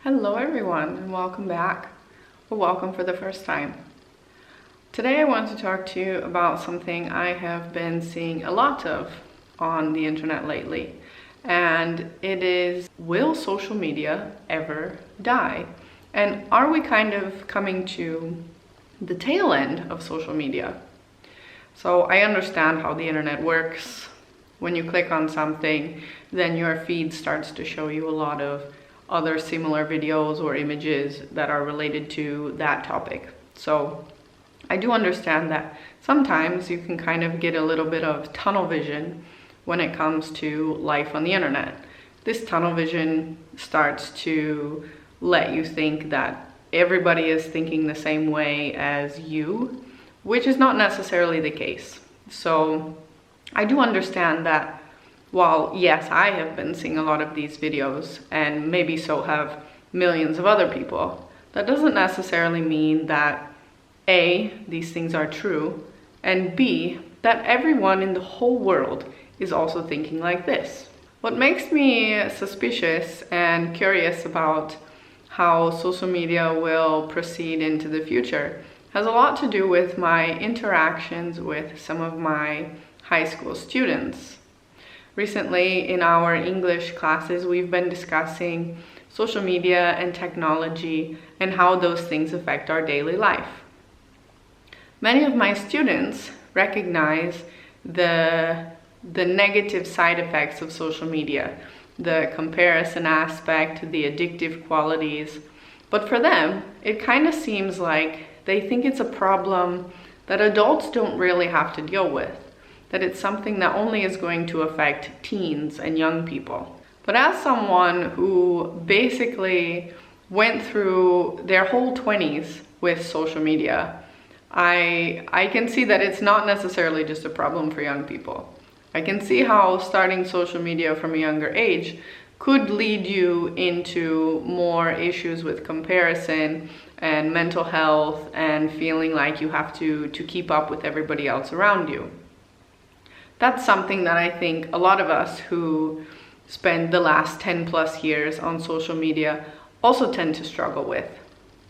Hello everyone and welcome back, or welcome for the first time. Today I want to talk to you about something I have been seeing a lot of on the internet lately, and it is, will social media ever die? And are we kind of coming to the tail end of social media? So I understand how the internet works. When you click on something, then your feed starts to show you a lot of other similar videos or images that are related to that topic. So I do understand that sometimes you can kind of get a little bit of tunnel vision when it comes to life on the internet. This tunnel vision starts to let you think that everybody is thinking the same way as you, which is not necessarily the case. So I do understand that while yes, I have been seeing a lot of these videos, and maybe so have millions of other people, that doesn't necessarily mean that A, these things are true, and B, that everyone in the whole world is also thinking like this. What makes me suspicious and curious about how social media will proceed into the future has a lot to do with my interactions with some of my high school students. Recently, in our English classes, we've been discussing social media and technology and how those things affect our daily life. Many of my students recognize the negative side effects of social media, the comparison aspect, the addictive qualities. But for them, it kind of seems like they think it's a problem that adults don't really have to deal with, that it's something that only is going to affect teens and young people. But as someone who basically went through their whole 20s with social media, I can see that it's not necessarily just a problem for young people. I can see how starting social media from a younger age could lead you into more issues with comparison and mental health and feeling like you have to keep up with everybody else around you. That's something that I think a lot of us who spend the last 10 plus years on social media also tend to struggle with.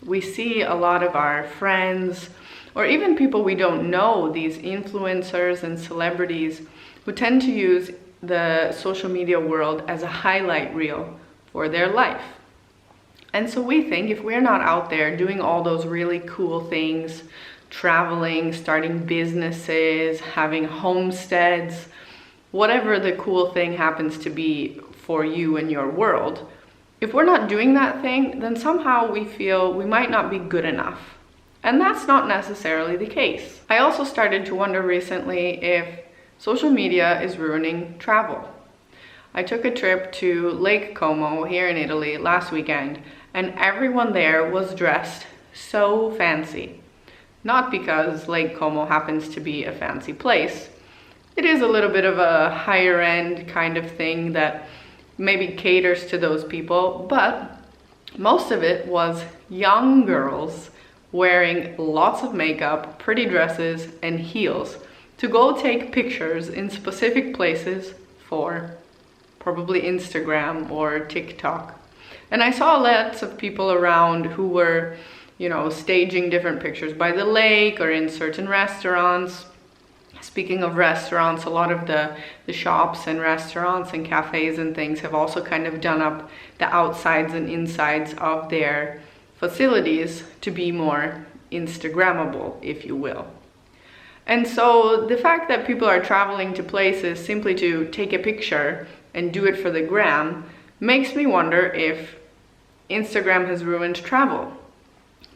We see a lot of our friends, or even people we don't know, these influencers and celebrities who tend to use the social media world as a highlight reel for their life. And so we think if we're not out there doing all those really cool things, traveling, starting businesses, having homesteads, whatever the cool thing happens to be for you in your world, if we're not doing that thing, then somehow we feel we might not be good enough. And that's not necessarily the case. I also started to wonder recently if social media is ruining travel. I took a trip to Lake Como here in Italy last weekend, and everyone there was dressed so fancy. Not because Lake Como happens to be a fancy place. It is a little bit of a higher end kind of thing that maybe caters to those people, but most of it was young girls wearing lots of makeup, pretty dresses, and heels to go take pictures in specific places for probably Instagram or TikTok. And I saw lots of people around who were staging different pictures by the lake or in certain restaurants. Speaking of restaurants, a lot of the shops and restaurants and cafes and things have also kind of done up the outsides and insides of their facilities to be more Instagrammable, if you will. And so the fact that people are traveling to places simply to take a picture and do it for the gram makes me wonder if Instagram has ruined travel.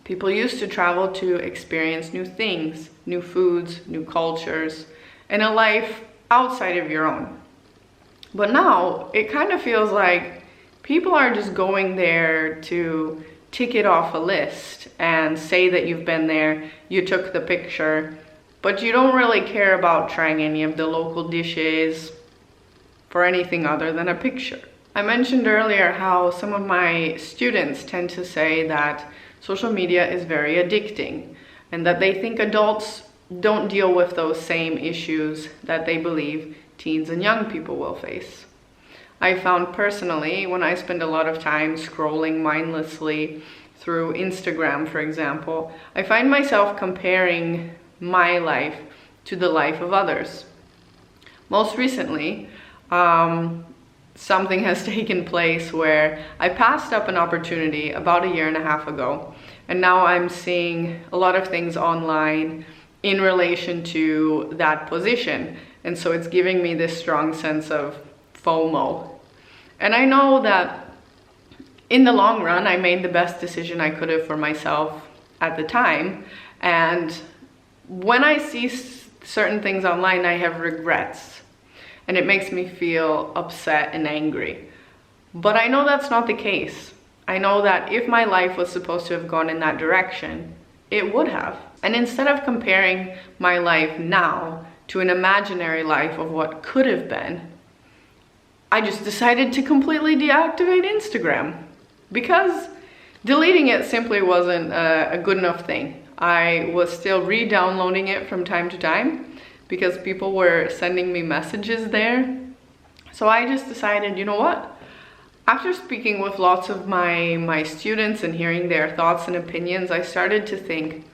People used to travel to experience new things, new foods, new cultures, and a life outside of your own. But now it kind of feels like people are just going there to tick it off a list and say that you've been there, you took the picture, but you don't really care about trying any of the local dishes for anything other than a picture. I mentioned earlier how some of my students tend to say that social media is very addicting and that they think adults don't deal with those same issues that they believe teens and young people will face. I found personally, when I spend a lot of time scrolling mindlessly through Instagram, for example, I find myself comparing my life to the life of others. Most recently, something has taken place where I passed up an opportunity about a year and a half ago, and now I'm seeing a lot of things online in relation to that position. And so it's giving me this strong sense of FOMO. And I know that in the long run, I made the best decision I could have for myself at the time. And when I see certain things online, I have regrets. And it makes me feel upset and angry. But I know that's not the case. I know that if my life was supposed to have gone in that direction, it would have. And instead of comparing my life now to an imaginary life of what could have been, I just decided to completely deactivate Instagram because deleting it simply wasn't a good enough thing. I was still re-downloading it from time to time because people were sending me messages there. So I just decided, you know what? After speaking with lots of my students and hearing their thoughts and opinions, I started to think,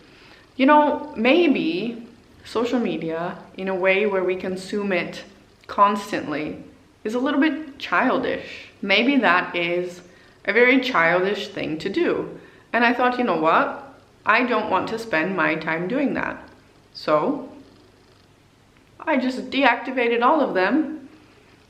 you know, maybe social media, in a way where we consume it constantly, is a little bit childish. Maybe that is a very childish thing to do. And I thought, you know what? I don't want to spend my time doing that. So I just deactivated all of them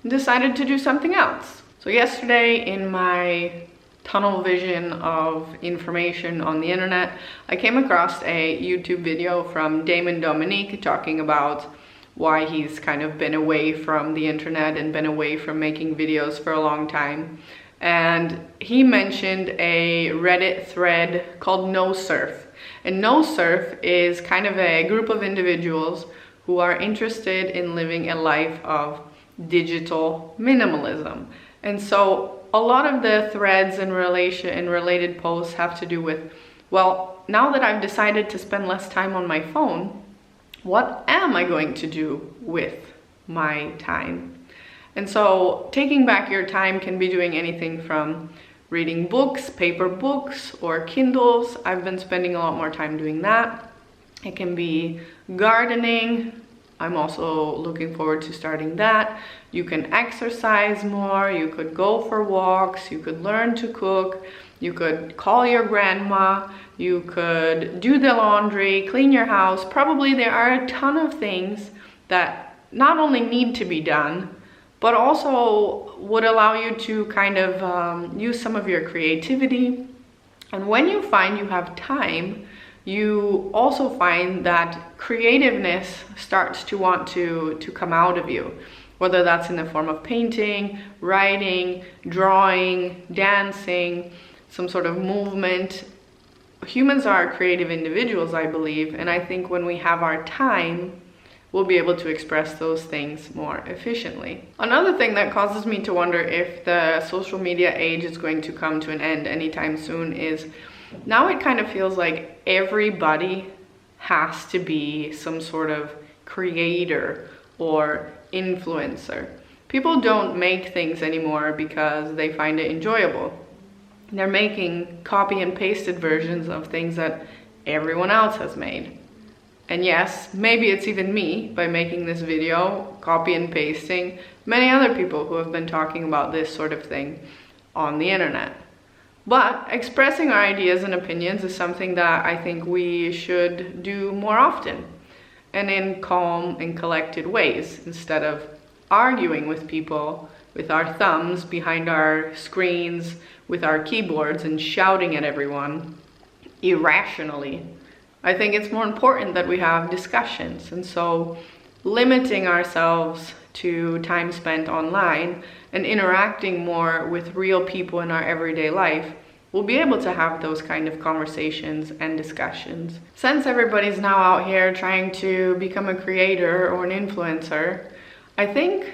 and decided to do something else. So yesterday, in my tunnel vision of information on the internet, I came across a YouTube video from Damon Dominique talking about why he's kind of been away from the internet and been away from making videos for a long time. And he mentioned a Reddit thread called NoSurf. And NoSurf is kind of a group of individuals who are interested in living a life of digital minimalism. And so a lot of the threads and related posts have to do with, well, now that I've decided to spend less time on my phone, what am I going to do with my time? And so taking back your time can be doing anything from reading books, paper books, or Kindles. I've been spending a lot more time doing that. It can be gardening. I'm also looking forward to starting that. You can exercise more, you could go for walks, you could learn to cook, you could call your grandma, you could do the laundry, clean your house. Probably there are a ton of things that not only need to be done, but also would allow you to kind of use some of your creativity. And when you find you have time, you also find that creativeness starts to want to come out of you, whether that's in the form of painting, writing, drawing, dancing, some sort of movement. Humans are creative individuals, I believe, and I think when we have our time, we'll be able to express those things more efficiently. Another thing that causes me to wonder if the social media age is going to come to an end anytime soon is now it kind of feels like everybody has to be some sort of creator or influencer. People don't make things anymore because they find it enjoyable. They're making copy and pasted versions of things that everyone else has made. And yes, maybe it's even me by making this video, copy and pasting many other people who have been talking about this sort of thing on the internet. But expressing our ideas and opinions is something that I think we should do more often and in calm and collected ways, instead of arguing with people with our thumbs behind our screens, with our keyboards, and shouting at everyone irrationally. I think it's more important that we have discussions, and so limiting ourselves to time spent online and interacting more with real people in our everyday life, we'll be able to have those kind of conversations and discussions. Since everybody's now out here trying to become a creator or an influencer, I think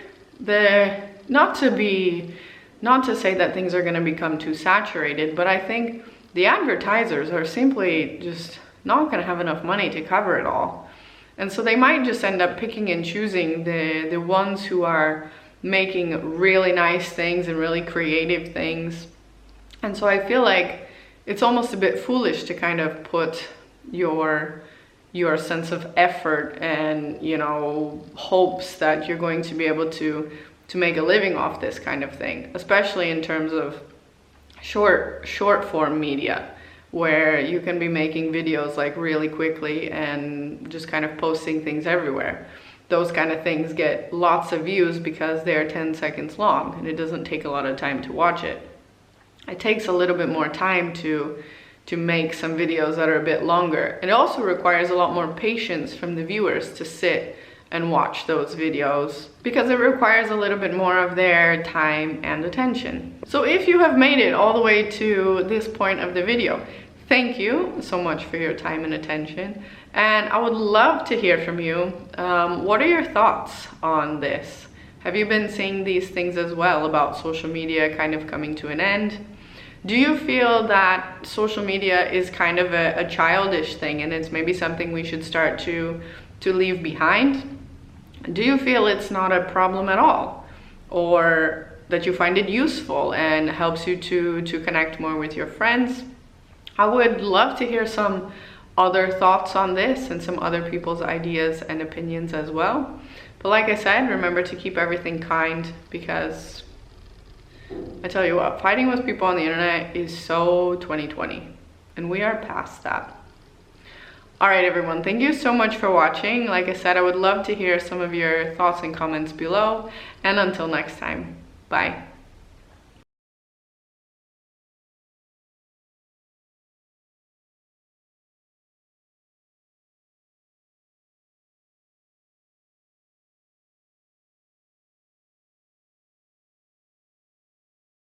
not to say that things are going to become too saturated, but I think the advertisers are simply just not going to have enough money to cover it all. And so they might just end up picking and choosing the ones who are making really nice things and really creative things. And so I feel like it's almost a bit foolish to kind of put your sense of effort and, you know, hopes that you're going to be able to make a living off this kind of thing, especially in terms of short form media, where you can be making videos like really quickly and just kind of posting things everywhere. Those kind of things get lots of views because they're 10 seconds long and it doesn't take a lot of time to watch it. It takes a little bit more time to make some videos that are a bit longer. It also requires a lot more patience from the viewers to sit and watch those videos because it requires a little bit more of their time and attention. So if you have made it all the way to this point of the video, thank you so much for your time and attention. And I would love to hear from you. What are your thoughts on this? Have you been seeing these things as well about social media kind of coming to an end? Do you feel that social media is kind of a childish thing and it's maybe something we should start to leave behind? Do you feel it's not a problem at all? Or that you find it useful and helps you to connect more with your friends? I would love to hear some other thoughts on this and some other people's ideas and opinions as well. But like I said, remember to keep everything kind, because I tell you what, fighting with people on the internet is so 2020 and we are past that. All right, everyone, thank you so much for watching. Like I said, I would love to hear some of your thoughts and comments below. And until next time, bye.